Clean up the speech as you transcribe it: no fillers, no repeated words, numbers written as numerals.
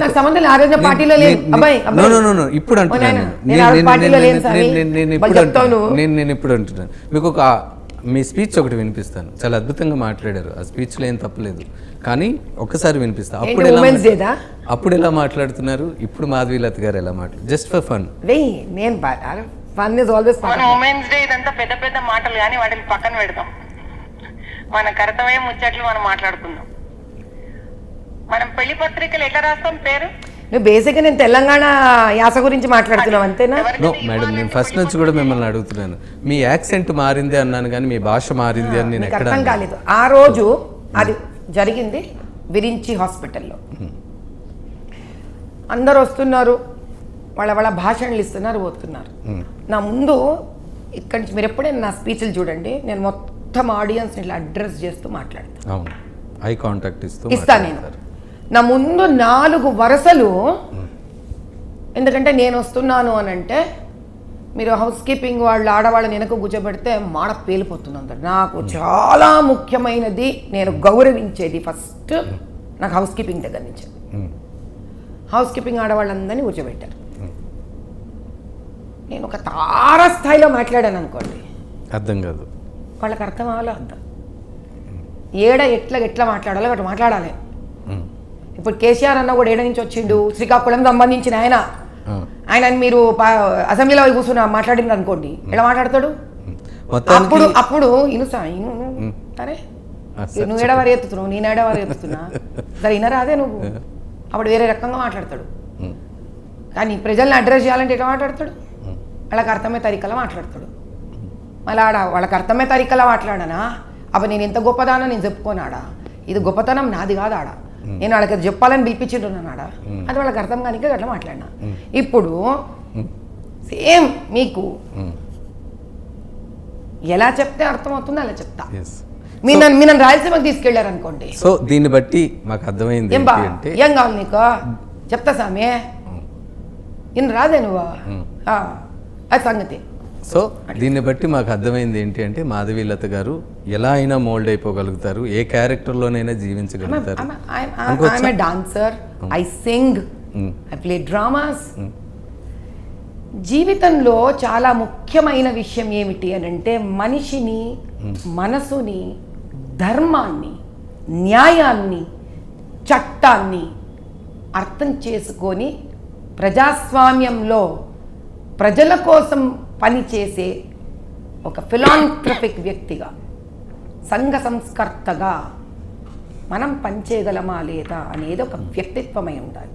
నాకు సంబంధం లేదు. ఆ రోజు పార్టీలో లేదు అబ్బాయి ఇప్పుడు అంటున్నాను నేను ఇప్పుడు అంటున్నాను మీకు ఒక మీ స్పీచ్ ఒకటి వినిపిస్తాను. చాలా అద్భుతంగా మాట్లాడారు. ఆ స్పీచ్లో ఏం తప్పలేదు, కానీ ఒక్కసారి వినిపిస్తా. అప్పుడు ఎలా మాట్లాడుతున్నారు, ఇప్పుడు మాధవీలత గారు ఎలా మాట్లాడు, just for fun. Women's day ఇదంతా పెద్ద పెద్ద మాటలు కానీ వాటిని పక్కన పెడతాం. మన కర్తవ్యం ముచ్చట్లు మనం మాట్లాడుకుందాం. మనం పెళ్లి పత్రికలు ఎట్లా రాస్తాం పేరు? నువ్వు బేసిక్గా నేను తెలంగాణ యాస గురించి మాట్లాడుతున్నావు అంతేనా? నో మేడం, నేను ఫస్ట్ నుంచి కూడా మిమ్మల్ని అడుగుతున్నాను. మీ యాక్సెంట్ మారింది అన్నాను, కానీ మీ భాష మారింది అని నేను ఎక్కడ అర్థం కాలేదు. ఆ రోజు అది జరిగింది విరించి హాస్పిటల్లో. అందరు వస్తున్నారు, వాళ్ళ భాషణలు ఇస్తున్నారు, పోతున్నారు. నా ముందు ఇక్కడి నుంచి మీరు ఎప్పుడైనా నా స్పీచ్లు చూడండి, నేను మొత్తం ఆడియన్స్ ఇట్లా అడ్రస్ చేస్తూ మాట్లాడతాను. అవును, ఐ కాంటాక్ట్ ఇస్తాను నేను. నా ముందు 4 వరుసలు, ఎందుకంటే నేను వస్తున్నాను అని అంటే మీరు హౌస్ కీపింగ్ వాళ్ళు ఆడవాళ్ళని వెనక కూర్చోబెడితే మాడ పేలిపోతుంది. నాకు చాలా ముఖ్యమైనది, నేను గౌరవించేది ఫస్ట్ నాకు హౌస్ కీపింగ్ దగ్గర నుంచి. హౌస్ కీపింగ్ ఆడవాళ్ళందరినీ కూర్చోబెట్టారు. నేను ఒక తారస్థాయిలో మాట్లాడాను అనుకోండి, అర్థం కాదు, వాళ్ళకి అర్థం అవ్వాలో అర్థం. ఎట్లా మాట్లాడాలో అట్లా మాట్లాడాలి. ఇప్పుడు కేసీఆర్ అన్న కూడా ఏడ నుంచి వచ్చిండు, శ్రీకాకుళం సంబంధించిన ఆయన మీరు అసెంబ్లీలో కూర్చుని మాట్లాడింది అనుకోండి, ఎలా మాట్లాడతాడు? అప్పుడు అరే నువ్వు ఏడవారు ఎత్తుతున్నావు, నేను ఏడవారు ఎత్తుతున్నా, సరే ఇనరా అదే నువ్వు, అప్పుడు వేరే రకంగా మాట్లాడతాడు. కానీ ప్రజల్ని అడ్రస్ చేయాలంటే ఎట్లా మాట్లాడతాడు? వాళ్ళకి అర్థమయ్యే తరీకలా మాట్లాడతాడు. మళ్ళీ వాళ్ళకి అర్థమయ్యే తరీకలా మాట్లాడనా? అప్పుడు నేను ఎంత గొప్పదానో నేను చెప్పుకోనాడా? ఇది గొప్పతనం నాది కాదు ఆడ, నేను వాళ్ళకి చెప్పాలని పిలిపించుంటున్నాడా? అది వాళ్ళకి అర్థం కానీ అట్లా మాట్లాడినా. ఇప్పుడు సేమ్ మీకు ఎలా చెప్తే అర్థమవుతుందో అలా చెప్తా. మీరు రాయలసీమకి తీసుకెళ్లారు అనుకోండి, సో దీన్ని బట్టి మాకు అర్థమైంది. ఏం కావాలి నీకు చెప్తా సామి, ఇన్ రాదే నువ్వు, అది సంగతి. సో దీన్ని బట్టి మాకు అర్థమైంది ఏంటి అంటే మాధవీలత గారు ఎలా అయినా మోల్డ్ అయిపోగలుగుతారు, ఏ క్యారెక్టర్లోనైనా జీవించగలుగుతారు. I'm a dancer, I sing, I play dramas. జీవితంలో చాలా ముఖ్యమైన విషయం ఏమిటి అని అంటే మనిషిని, మనసుని, ధర్మాన్ని, న్యాయాన్ని, చట్టాన్ని అర్థం చేసుకొని ప్రజాస్వామ్యంలో ప్రజల కోసం పనిచేసే ఒక ఫిలాంథ్రఫిక్ వ్యక్తిగా, సంఘ సంస్కర్తగా మనం పనిచేయగలమా లేదా అనేది ఒక వ్యక్తిత్వమై ఉండాలి.